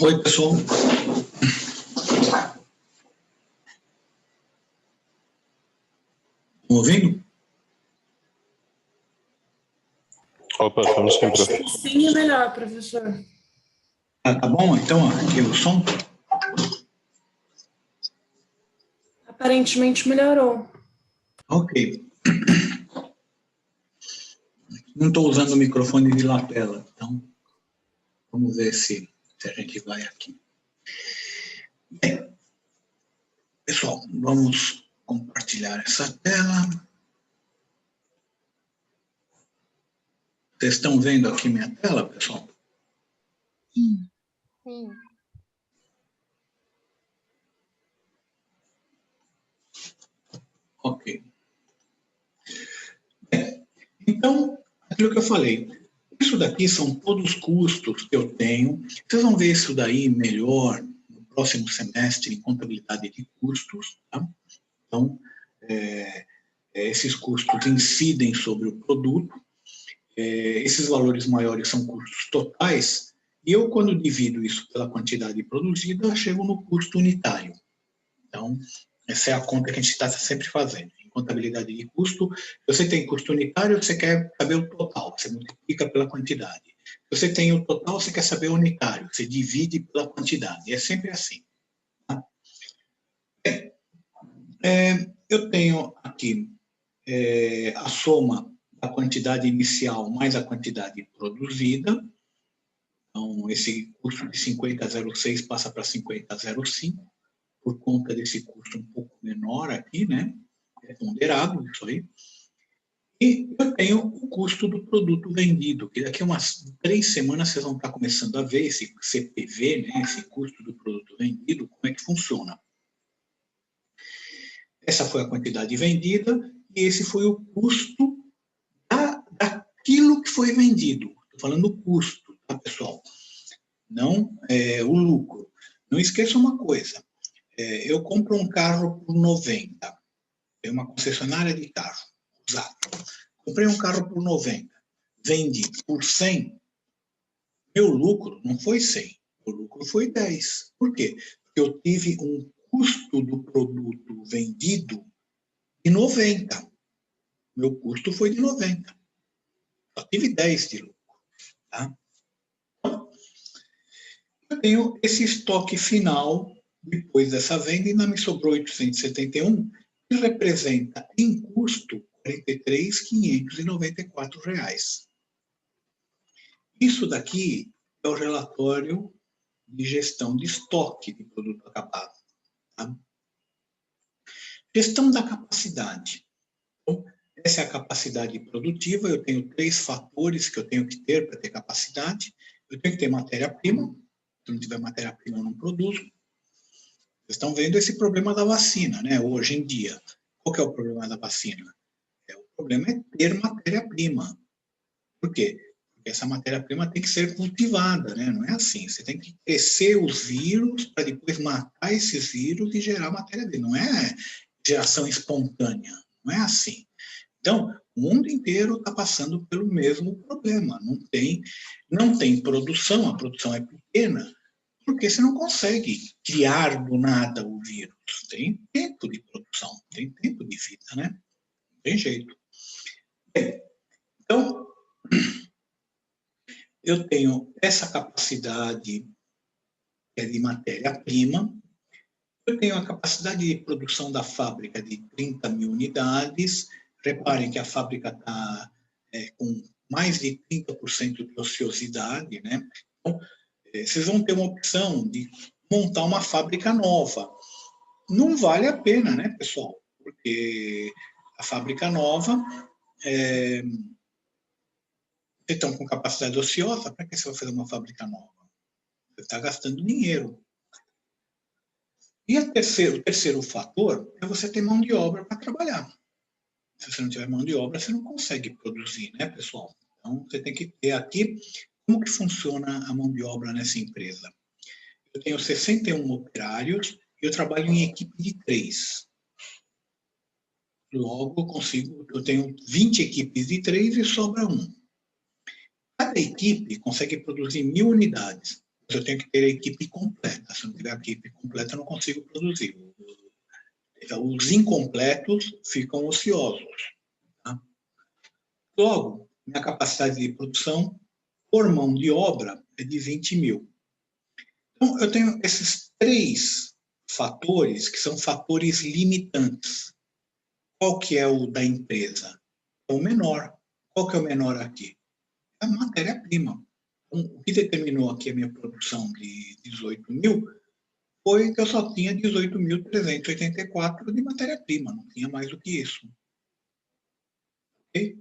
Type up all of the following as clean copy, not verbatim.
Oi, pessoal. Estão ouvindo? Opa, estamos sim, prof. Sim, é melhor, professor. Tá bom? Então, aqui o som. Aparentemente melhorou. Ok. Não estou usando o microfone de lapela, então vamos ver se a gente vai aqui. Bem, pessoal, vamos compartilhar essa tela. Vocês estão vendo aqui minha tela, pessoal? Sim. Ok. Bem, então, aquilo que eu falei, isso daqui são todos os custos que eu tenho. Vocês vão ver isso daí melhor no próximo semestre em contabilidade de custos, tá? Então, esses custos incidem sobre o produto. Esses valores maiores são custos totais, e eu, quando divido isso pela quantidade produzida, eu chego no custo unitário. Então, essa é a conta que a gente está sempre fazendo. Em contabilidade de custo, se você tem custo unitário, você quer saber o total, você multiplica pela quantidade. Se você tem o total, você quer saber o unitário, você divide pela quantidade. É sempre assim. Tá? Eu tenho aqui a soma da quantidade inicial mais a quantidade produzida. Então, esse custo de 50,06 passa para 50,05, por conta desse custo um pouco menor aqui, né? É ponderado isso aí. E eu tenho o custo do produto vendido, que daqui a umas 3 semanas vocês vão estar começando a ver esse CPV, né? Esse custo do produto vendido, como é que funciona. Essa foi a quantidade vendida e esse foi o custo daquilo que foi vendido. Estou falando do custo, tá, pessoal? Não o lucro. Não esqueça uma coisa. Eu compro um carro por 90. É uma concessionária de carro usado. Comprei um carro por 90. Vendi por 100. Meu lucro não foi 100. O lucro foi 10. Por quê? Porque eu tive um custo do produto vendido de 90. Meu custo foi de 90. Só tive 10 de lucro. Tá? Eu tenho esse estoque final, depois dessa venda, ainda me sobrou 871, que representa em custo R$ 43.594. Isso daqui é o relatório de gestão de estoque de produto acabado. Tá? Gestão da capacidade. Então, essa é a capacidade produtiva. Eu tenho 3 fatores que eu tenho que ter para ter capacidade. Eu tenho que ter matéria-prima. Se não tiver matéria-prima, eu não produzo. Vocês estão vendo esse problema da vacina, né? Hoje em dia. Qual que é o problema da vacina? O problema é ter matéria-prima. Por quê? Porque essa matéria-prima tem que ser cultivada, né? Não é assim. Você tem que crescer os vírus para depois matar esses vírus e gerar matéria-prima. Não é geração espontânea. Não é assim. Então, o mundo inteiro está passando pelo mesmo problema. Não tem produção, a produção é pequena, porque você não consegue criar do nada o vírus. Tem tempo de produção, tem tempo de vida, né? Não tem jeito. Bem, então, eu tenho essa capacidade de matéria-prima, eu tenho a capacidade de produção da fábrica de 30 mil unidades. Reparem que a fábrica está com mais de 30% de ociosidade, né? Então, vocês vão ter uma opção de montar uma fábrica nova. Não vale a pena, né, pessoal? Porque a fábrica nova, vocês estão com capacidade ociosa, para que você vai fazer uma fábrica nova? Você está gastando dinheiro. E o terceiro fator é você ter mão de obra para trabalhar. Se você não tiver mão de obra, você não consegue produzir, né, pessoal? Então, você tem que ter aqui como que funciona a mão de obra nessa empresa. Eu tenho 61 operários e eu trabalho em equipe de 3. Logo, eu tenho 20 equipes de 3 e sobra 1. Cada equipe consegue produzir 1.000 unidades. mas eu tenho que ter a equipe completa. Se não tiver a equipe completa, eu não consigo produzir. Os incompletos ficam ociosos. Tá? Logo, minha capacidade de produção por mão de obra é de 20 mil. Então, eu tenho esses 3 fatores que são fatores limitantes. Qual que é o da empresa? É o menor. Qual que é o menor aqui? É a matéria-prima. Então, o que determinou aqui a minha produção de 18 mil foi que eu só tinha 18.384 de matéria-prima, não tinha mais do que isso. Ok?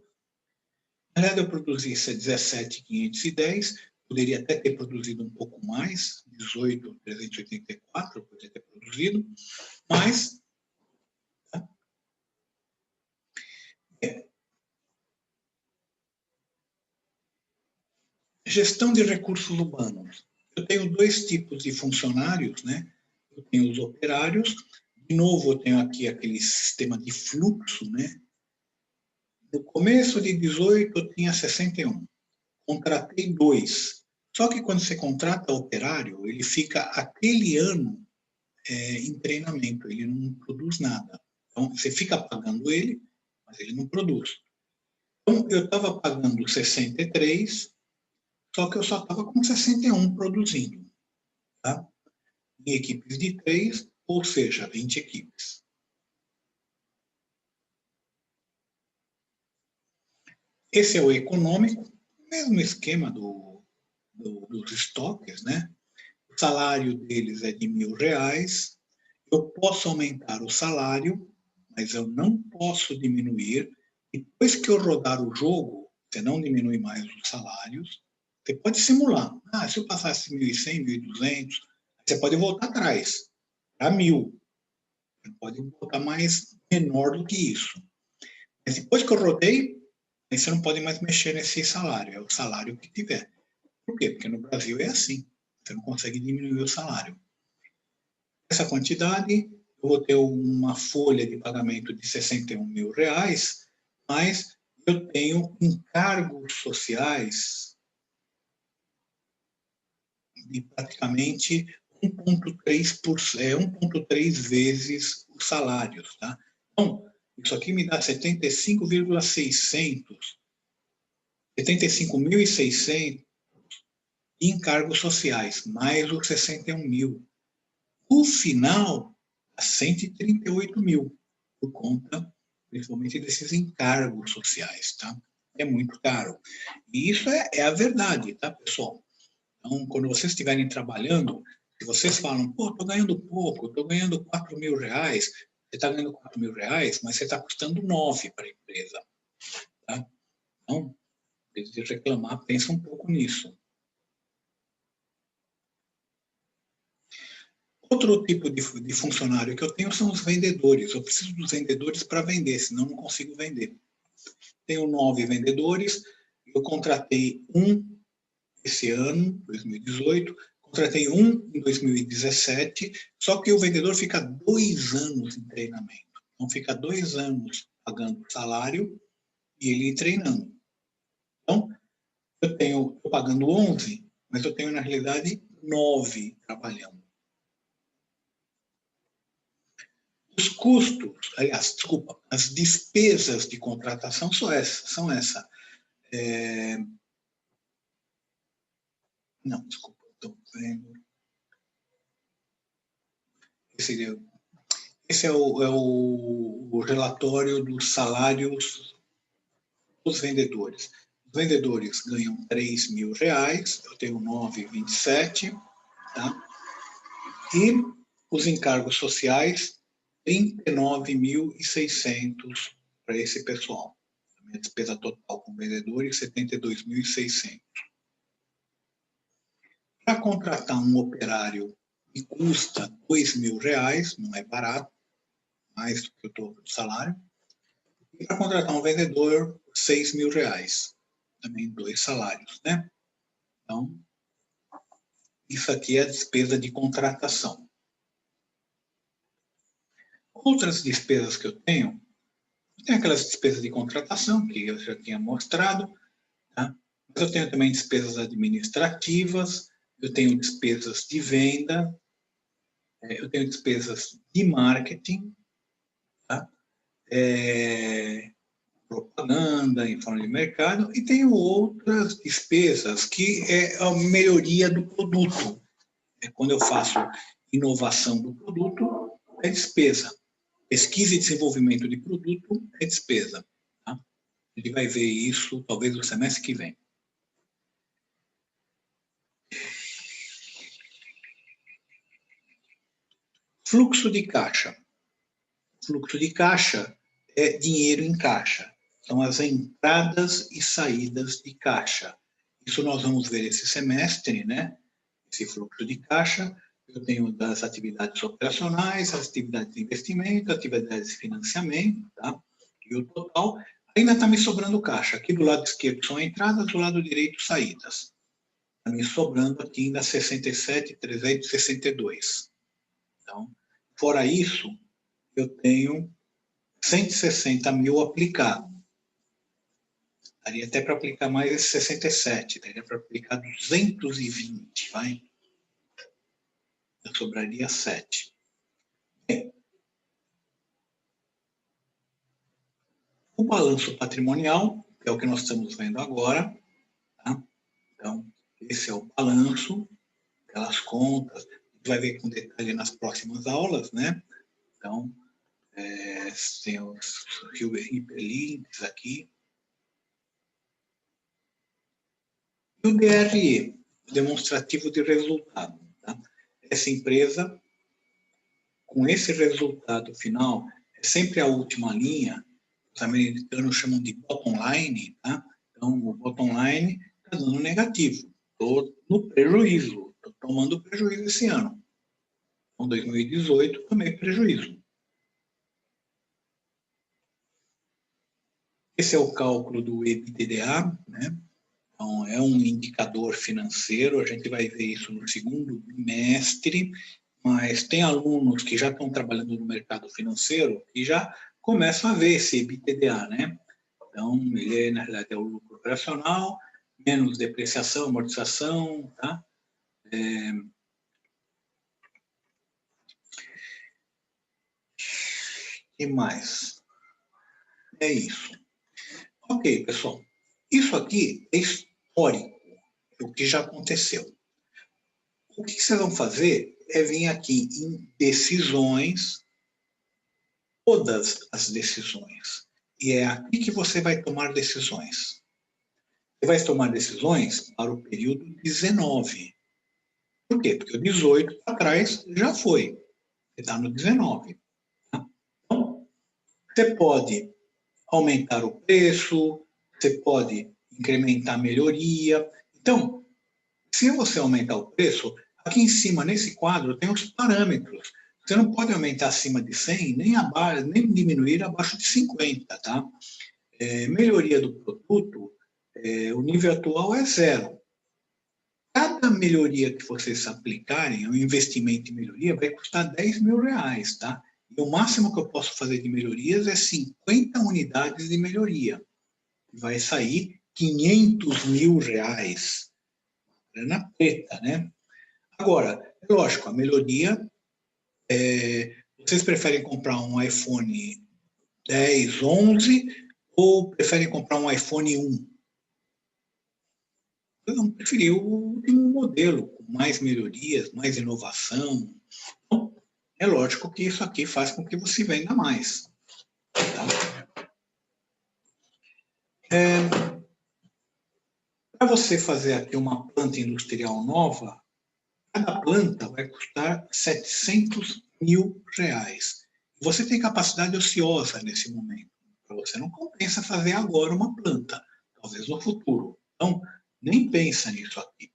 Na verdade, eu produzi 17.510, poderia até ter produzido um pouco mais, 18.384, poderia ter produzido, mas gestão de recursos humanos. Eu tenho 2 tipos de funcionários, né? Eu tenho os operários, de novo eu tenho aqui aquele sistema de fluxo, né? No começo de 18 eu tinha 61, contratei 2. Só que quando você contrata operário, ele fica aquele ano em treinamento, ele não produz nada. Então você fica pagando ele, mas ele não produz. Então eu estava pagando 63, só que eu só estava com 61 produzindo. Tá? Em equipes de 3, ou seja, 20 equipes. Esse é o econômico, mesmo esquema dos estoques, né? O salário deles é de R$1.000. Eu posso aumentar o salário, mas eu não posso diminuir. Depois que eu rodar o jogo, você não diminui mais os salários. Você pode simular. Se eu passasse 1.100, 1.200, você pode voltar atrás para 1.000. Você pode voltar mais menor do que isso. Mas depois que eu rodei, aí você não pode mais mexer nesse salário. É o salário que tiver. Por quê? Porque no Brasil é assim. Você não consegue diminuir o salário. Essa quantidade, eu vou ter uma folha de pagamento de R$61.000, mas eu tenho encargos sociais de praticamente 1,3 vezes os salários. Tá? Então, isso aqui me dá 75.600 de encargos sociais, mais os 61 mil. No final, a 138 mil, por conta, principalmente, desses encargos sociais, tá? É muito caro. E isso é a verdade, tá, pessoal? Então, quando vocês estiverem trabalhando, se vocês falam, pô, estou ganhando pouco, estou ganhando R$4.000, você está ganhando R$4.000, mas você está custando 9 para a empresa, tá? Então, antes de reclamar, pensa um pouco nisso. Outro tipo de funcionário que eu tenho são os vendedores. Eu preciso dos vendedores para vender, senão não consigo vender. Tenho 9 vendedores, eu contratei um esse ano, 2018, contratei um em 2017, só que o vendedor fica 2 anos em treinamento. Então, fica 2 anos pagando salário e ele treinando. Então, eu estou pagando 11, mas eu tenho, na realidade, 9 trabalhando. Os custos, aliás, desculpa, as despesas de contratação são essas. Não, desculpa, estou vendo. Esse é o relatório dos salários dos vendedores. Os vendedores ganham R$3.000, eu tenho 9,27, tá? E os encargos sociais, 39.600 para esse pessoal. A minha despesa total com vendedores, 72.600. Para contratar um operário que custa R$2.000, não é barato, mais do que o dobro do salário. E para contratar um vendedor, R$6.000, também 2 salários, né? Então, isso aqui é a despesa de contratação. Outras despesas que eu tenho aquelas despesas de contratação, que eu já tinha mostrado, tá? Mas eu tenho também despesas administrativas, eu tenho despesas de venda, eu tenho despesas de marketing, tá? Propaganda, informe de mercado, e tenho outras despesas que é a melhoria do produto. Quando eu faço inovação do produto, é despesa. Pesquisa e desenvolvimento de produto é despesa. Tá? A gente vai ver isso talvez no semestre que vem. Fluxo de caixa. Fluxo de caixa é dinheiro em caixa. São as entradas e saídas de caixa. Isso nós vamos ver esse semestre, né? Esse fluxo de caixa. Eu tenho das atividades operacionais, as atividades de investimento, atividades de financiamento, tá? E o total, ainda está me sobrando caixa. Aqui do lado esquerdo são entradas, do lado direito saídas. Está me sobrando aqui ainda 67.362. Então, fora isso, eu tenho 160 mil aplicado. Daria até para aplicar mais esse 67, daria para aplicar 220, vai? Eu sobraria 7. Bem, o balanço patrimonial, que é o que nós estamos vendo agora, tá? Então, esse é o balanço, aquelas contas, a gente vai ver com detalhe nas próximas aulas, né? Então, tem os hiperlinks aqui. E o DRE, demonstrativo de resultado. Tá? Essa empresa, com esse resultado final, é sempre a última linha, os americanos chamam de bottom line, tá? Então, o bottom line está dando negativo. Estou no prejuízo, estou tomando prejuízo esse ano. Então, 2018, tomei prejuízo. Esse é o cálculo do EBITDA, né? Então, é um indicador financeiro, a gente vai ver isso no segundo bimestre, mas tem alunos que já estão trabalhando no mercado financeiro e já começam a ver esse EBITDA, né? Então, ele, na realidade, é o lucro operacional, menos depreciação, amortização, tá? E mais? É isso. Ok, pessoal. Isso aqui é histórico, o que já aconteceu. O que vocês vão fazer é vir aqui em decisões, todas as decisões. E é aqui que você vai tomar decisões. Você vai tomar decisões para o período 19. Por quê? Porque o 18 para trás já foi. Você está no 19. Tá? Então, você pode aumentar o preço, você pode incrementar a melhoria. Então, se você aumentar o preço, aqui em cima, nesse quadro, tem os parâmetros. Você não pode aumentar acima de 100, nem diminuir abaixo de 50, tá? Melhoria do produto, o nível atual é 0. Cada melhoria que vocês aplicarem, o investimento em melhoria, vai custar R$10.000, tá? E o máximo que eu posso fazer de melhorias é 50 unidades de melhoria. Vai sair R$500.000. Grana preta, né? Agora, é lógico, a melhoria, vocês preferem comprar um iPhone 10, 11 ou preferem comprar um iPhone 1? Eu não preferi o último modelo, com mais melhorias, mais inovação. Então, é lógico que isso aqui faz com que você venda mais. Tá? Para você fazer aqui uma planta industrial nova, cada planta vai custar R$700.000. Você tem capacidade ociosa nesse momento. Para você não compensa fazer agora uma planta, talvez no futuro. Então, nem pensa nisso aqui.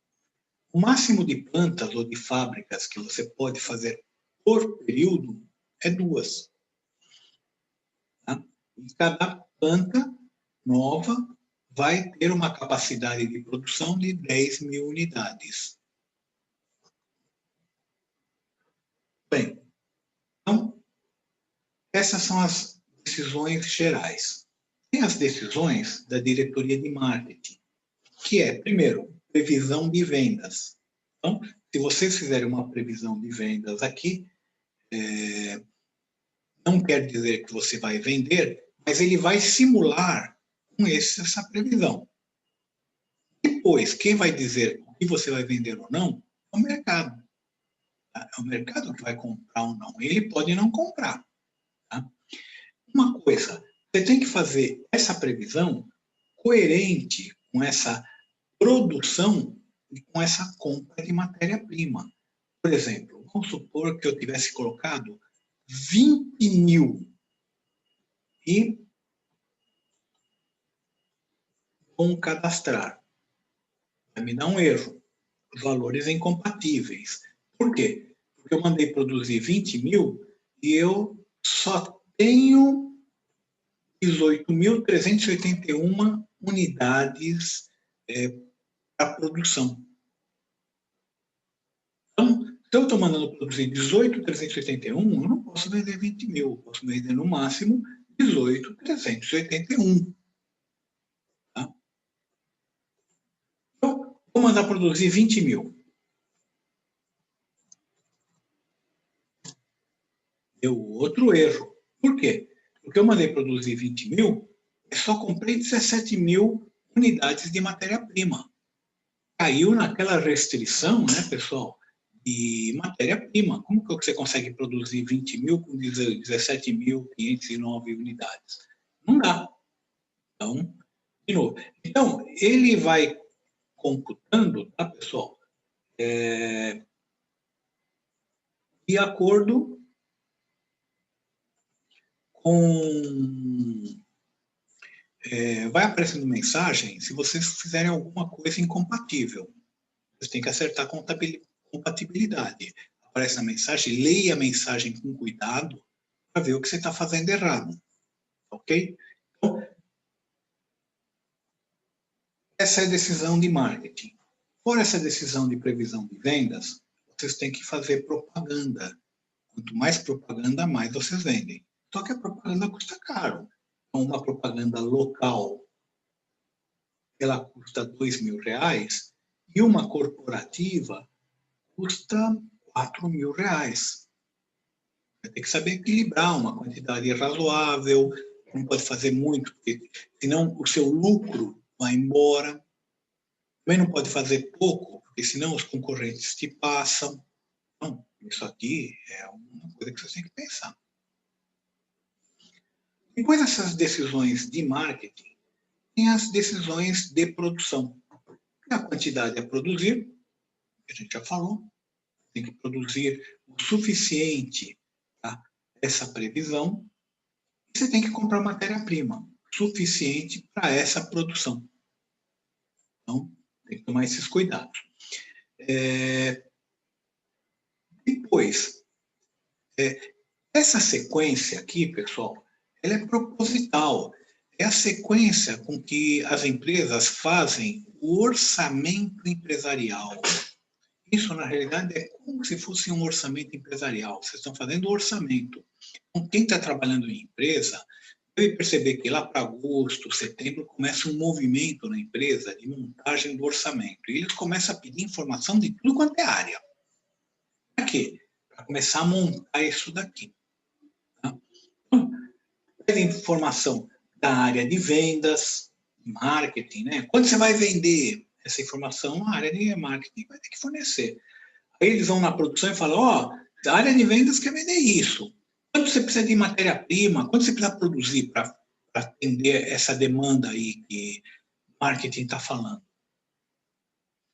O máximo de plantas ou de fábricas que você pode fazer por período é 2. Tá? E cada planta nova vai ter uma capacidade de produção de 10.000 unidades. Bem, então, essas são as decisões gerais. Tem as decisões da diretoria de marketing, que é, primeiro, previsão de vendas. Então, se vocês fizerem uma previsão de vendas aqui, não quer dizer que você vai vender, mas ele vai simular com essa previsão. Depois, quem vai dizer o que você vai vender ou não é o mercado. Tá? É o mercado que vai comprar ou não. Ele pode não comprar. Tá? Uma coisa, você tem que fazer essa previsão coerente com essa produção e com essa compra de matéria-prima. Por exemplo, vamos supor que eu tivesse colocado 20 mil e vou cadastrar. Vai me dar um erro. Os valores incompatíveis. Por quê? Porque eu mandei produzir 20 mil e eu só tenho 18.381 unidades para produção. Então, se eu estou mandando produzir 18.381, eu não posso vender 20 mil. Eu posso vender no máximo 18.381. Tá? Então, vou mandar produzir 20 mil. Deu outro erro. Por quê? Porque eu mandei produzir 20 mil, eu só comprei 17 mil unidades de matéria-prima. Caiu naquela restrição, né, pessoal, de matéria-prima. Como que você consegue produzir 20 mil com 17.509 unidades? Não dá. Então, de novo. Então, ele vai computando, tá, pessoal, de acordo com... vai aparecendo mensagem se vocês fizerem alguma coisa incompatível. Vocês têm que acertar a compatibilidade. Aparece na mensagem, leia a mensagem com cuidado para ver o que você está fazendo errado. Ok? Então, essa é a decisão de marketing. Por essa decisão de previsão de vendas, vocês têm que fazer propaganda. Quanto mais propaganda, mais vocês vendem. Só que a propaganda custa caro. Então, uma propaganda local, ela custa R$2.000 e uma corporativa custa R$4.000. Vai ter que saber equilibrar uma quantidade razoável, não pode fazer muito, porque senão o seu lucro vai embora. Também não pode fazer pouco, porque senão os concorrentes te passam. Então, isso aqui é uma coisa que você tem que pensar. Depois dessas decisões de marketing, tem as decisões de produção. A quantidade a produzir, que a gente já falou, tem que produzir o suficiente para essa previsão, e você tem que comprar matéria-prima suficiente para essa produção. Então, tem que tomar esses cuidados. Depois, essa sequência aqui, pessoal, ela é proposital. É a sequência com que as empresas fazem o orçamento empresarial. Isso, na realidade, é como se fosse um orçamento empresarial. Vocês estão fazendo o orçamento. Então, quem está trabalhando em empresa deve perceber que lá para agosto, setembro, começa um movimento na empresa de montagem do orçamento. E eles começam a pedir informação de tudo quanto é área. Para quê? Para começar a montar isso daqui. Tá? Então, pede informação da área de vendas, de marketing, né? Quando você vai vender essa informação, a área de marketing vai ter que fornecer. Aí eles vão na produção e falam, a área de vendas quer vender isso. Quanto você precisa de matéria-prima? Quanto você precisa produzir para atender essa demanda aí que o marketing está falando?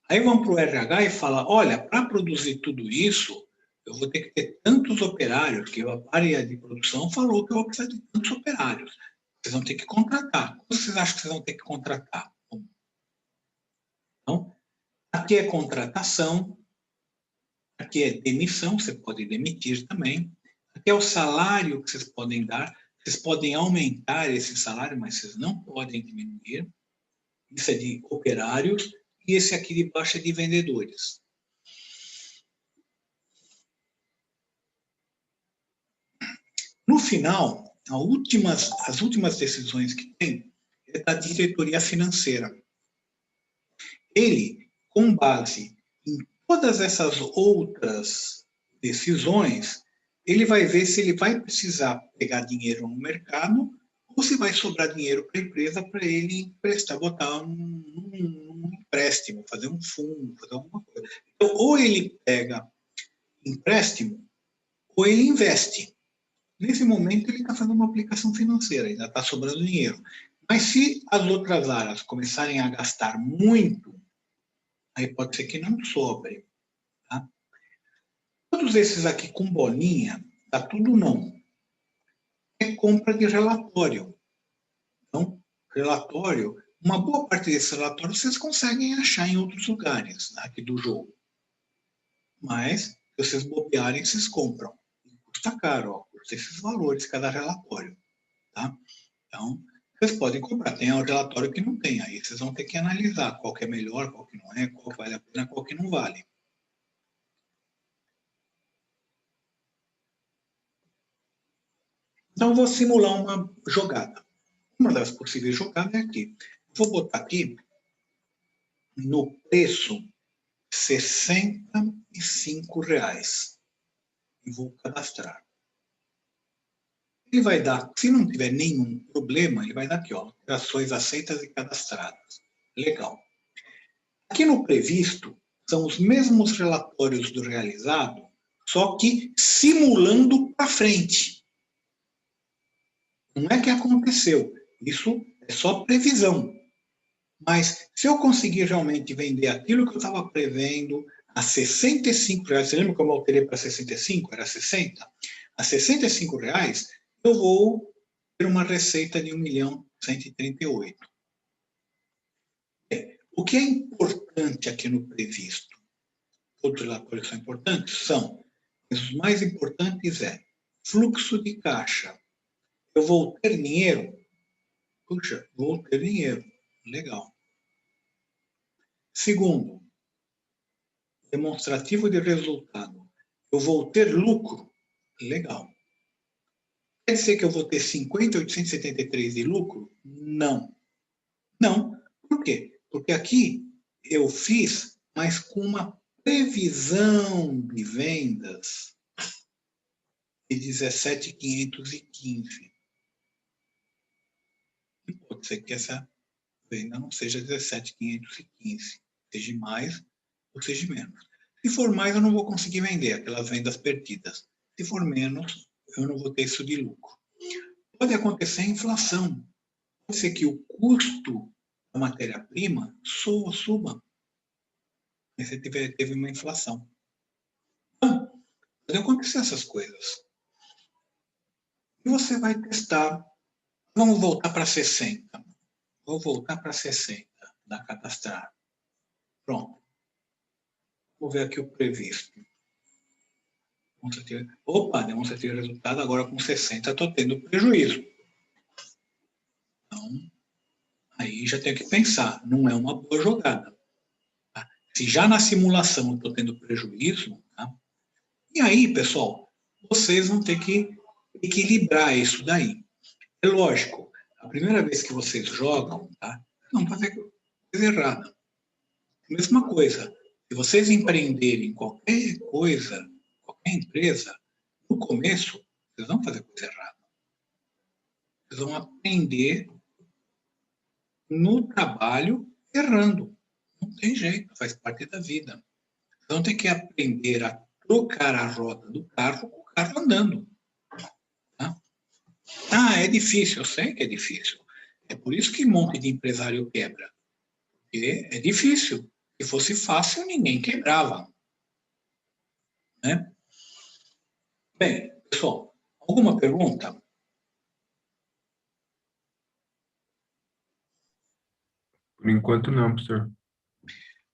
Aí vão para o RH e falam, olha, para produzir tudo isso, eu vou ter que ter tantos operários, que a área de produção falou que eu vou precisar de tantos operários. Vocês vão ter que contratar. Quanto vocês acham que vocês vão ter que contratar? Então, aqui é contratação, aqui é demissão, você pode demitir também. Aqui é o salário que vocês podem dar. Vocês podem aumentar esse salário, mas vocês não podem diminuir. Isso é de operários. E esse aqui de baixo é de vendedores. No final, as últimas decisões que tem é da diretoria financeira. Ele, com base em Todas essas outras decisões, ele vai ver se ele vai precisar pegar dinheiro no mercado ou se vai sobrar dinheiro para a empresa para ele emprestar, botar um empréstimo, fazer um fundo, fazer alguma coisa. Então, ou ele pega empréstimo ou ele investe. Nesse momento, ele está fazendo uma aplicação financeira, ainda está sobrando dinheiro. Mas se as outras áreas começarem a gastar muito, aí pode ser que não sobre. Tá? Todos esses aqui com bolinha, tá tudo não. É compra de relatório. Então, relatório, uma boa parte desse relatório vocês conseguem achar em outros lugares aqui do jogo. Mas, se vocês bobearem, vocês compram. Custa caro, ó, custa esses valores cada relatório. Tá? Então, vocês podem comprar. Tem um relatório que não tem. Aí vocês vão ter que analisar qual que é melhor, qual que não é, qual que vale a pena, qual que não vale. Então, eu vou simular uma jogada. Uma das possíveis jogadas é aqui. Vou botar aqui no preço R$ 65 e vou cadastrar. Ele vai dar, se não tiver nenhum problema, ele vai dar aqui, ó, operações aceitas e cadastradas. Legal. Aqui no previsto, são os mesmos relatórios do realizado, só que simulando para frente. Não é que aconteceu. Isso é só previsão. Mas se eu conseguir realmente vender aquilo que eu estava prevendo a R$ 65, você lembra como eu alterei para 65? Era 60? A R$ 65, eu vou ter uma receita de 1.138.000. O que é importante aqui no previsto? Todos os relatórios são importantes? São. Mas os mais importantes é fluxo de caixa. Eu vou ter dinheiro? Puxa, vou ter dinheiro. Legal. Segundo, demonstrativo de resultado. Eu vou ter lucro? Legal. Quer dizer que eu vou ter 50.873 de lucro? Não. Não. Por quê? Porque aqui eu fiz, mas com uma previsão de vendas de 17.515. E pode ser que essa venda não seja 17.515, seja mais ou seja menos. Se for mais, eu não vou conseguir vender aquelas vendas perdidas. Se for menos, eu não vou ter isso de lucro. Pode acontecer a inflação. Pode ser que o custo da matéria-prima suba. Aí você teve uma inflação. Então, pode acontecer essas coisas. E você vai testar. Vamos voltar para 60. Vou voltar para 60 da cadastrar. Pronto. Vou ver aqui o previsto. Opa, demonstrativo de resultado, agora com 60 estou tendo prejuízo. Então, aí já tenho que pensar, não é uma boa jogada. Tá? Se já na simulação eu estou tendo prejuízo, tá? E aí, pessoal, vocês vão ter que equilibrar isso daí. É lógico, a primeira vez que vocês jogam, tá? Não fazer coisa errada. Mesma coisa, se vocês empreenderem qualquer coisa, qualquer empresa, no começo, vocês vão fazer coisa errada. Vocês vão aprender no trabalho errando. Não tem jeito, faz parte da vida. Então tem que aprender a trocar a roda do carro com o carro andando. Tá? Ah, é difícil, eu sei que é difícil. É por isso que um monte de empresário quebra. Porque é difícil. Se fosse fácil, ninguém quebrava. Né? Bem, pessoal, alguma pergunta? Por enquanto não, professor.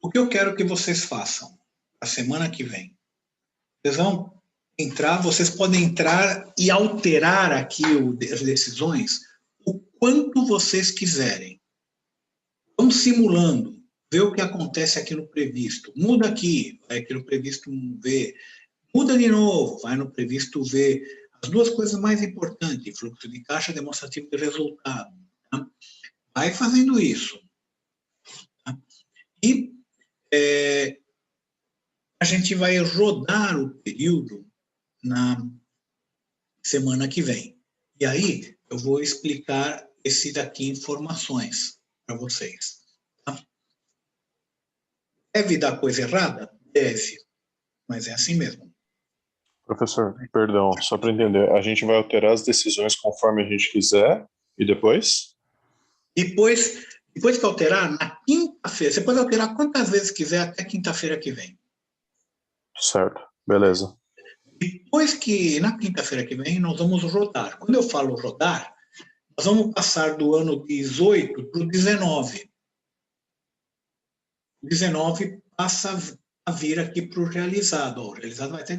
O que eu quero que vocês façam a semana que vem? Vocês vão entrar, vocês podem entrar e alterar aqui as decisões o quanto vocês quiserem. Vão simulando, ver o que acontece aqui no previsto. Muda aqui, vai aqui no previsto ver. Muda de novo, vai no previsto ver. As duas coisas mais importantes, fluxo de caixa, demonstrativo de resultado. Tá? Vai fazendo isso. Tá? E A gente vai rodar o período na semana que vem. E aí eu vou explicar esse daqui informações para vocês. Tá? Deve dar coisa errada? Deve. Mas é assim mesmo. Professor, perdão, só para entender, a gente vai alterar as decisões conforme a gente quiser e depois? Depois que alterar, na quinta-feira, você pode alterar quantas vezes quiser até quinta-feira que vem. Certo, beleza. Depois que, na quinta-feira que vem, nós vamos rodar. Quando eu falo rodar, nós vamos passar do ano 18 para o 19. O 19 passa a vir aqui para o realizado. O realizado vai ter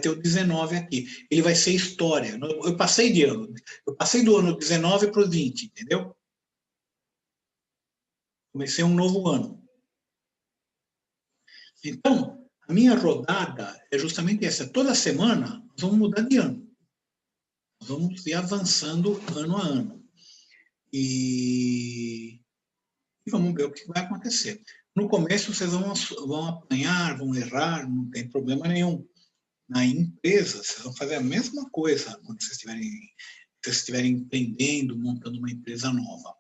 o 19 aqui. Ele vai ser história. Eu passei de ano. Eu passei do ano 19 para o 20, entendeu? Comecei um novo ano. Então, a minha rodada é justamente essa. Toda semana, nós vamos mudar de ano. Nós vamos ir avançando ano a ano. E vamos ver o que vai acontecer. No começo, vocês vão apanhar, vão errar, não tem problema nenhum. Na empresa, vocês vão fazer a mesma coisa quando vocês estiverem empreendendo, montando uma empresa nova.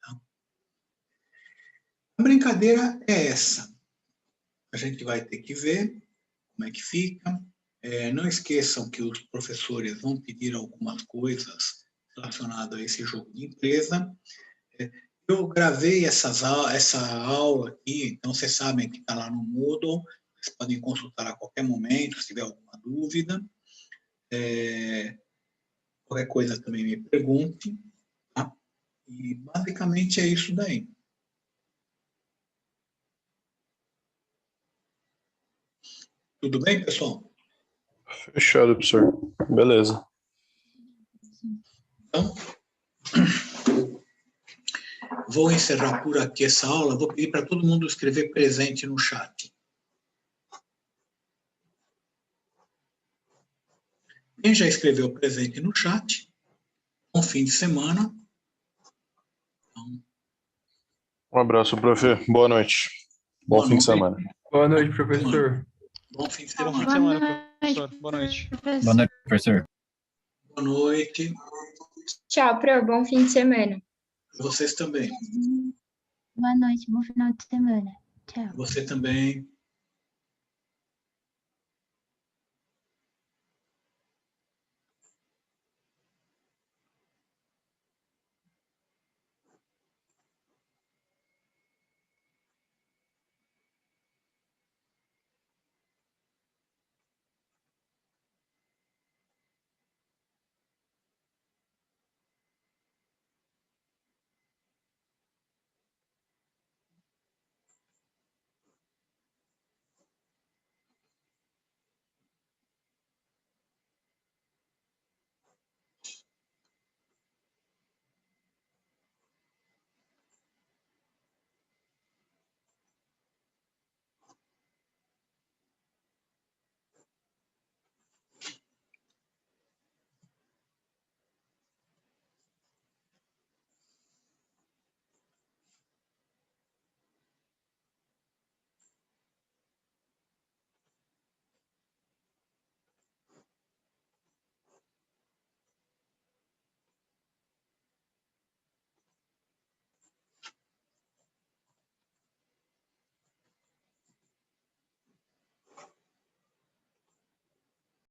Tá? A brincadeira é essa. A gente vai ter que ver como é que fica. Não esqueçam que os professores vão pedir algumas coisas relacionadas a esse jogo de empresa. Eu gravei essa aula aqui, então vocês sabem que está lá no Moodle, vocês podem consultar a qualquer momento, se tiver alguma dúvida. Qualquer coisa também me pergunte. Tá? E basicamente é isso daí. Tudo bem, pessoal? Fechado, professor. Beleza. Então, vou encerrar por aqui essa aula. Vou pedir para todo mundo escrever presente no chat. Quem já escreveu presente no chat, bom fim de semana. Então, Um abraço, prof. Boa noite. Bom fim de semana. Boa noite, professor. Bom fim de Boa semana. semana, professor. Boa noite. Boa noite, professor. Boa noite. Tchau, Pro. Bom fim de semana. Vocês também. Boa noite, bom final de semana. Tchau. Você também.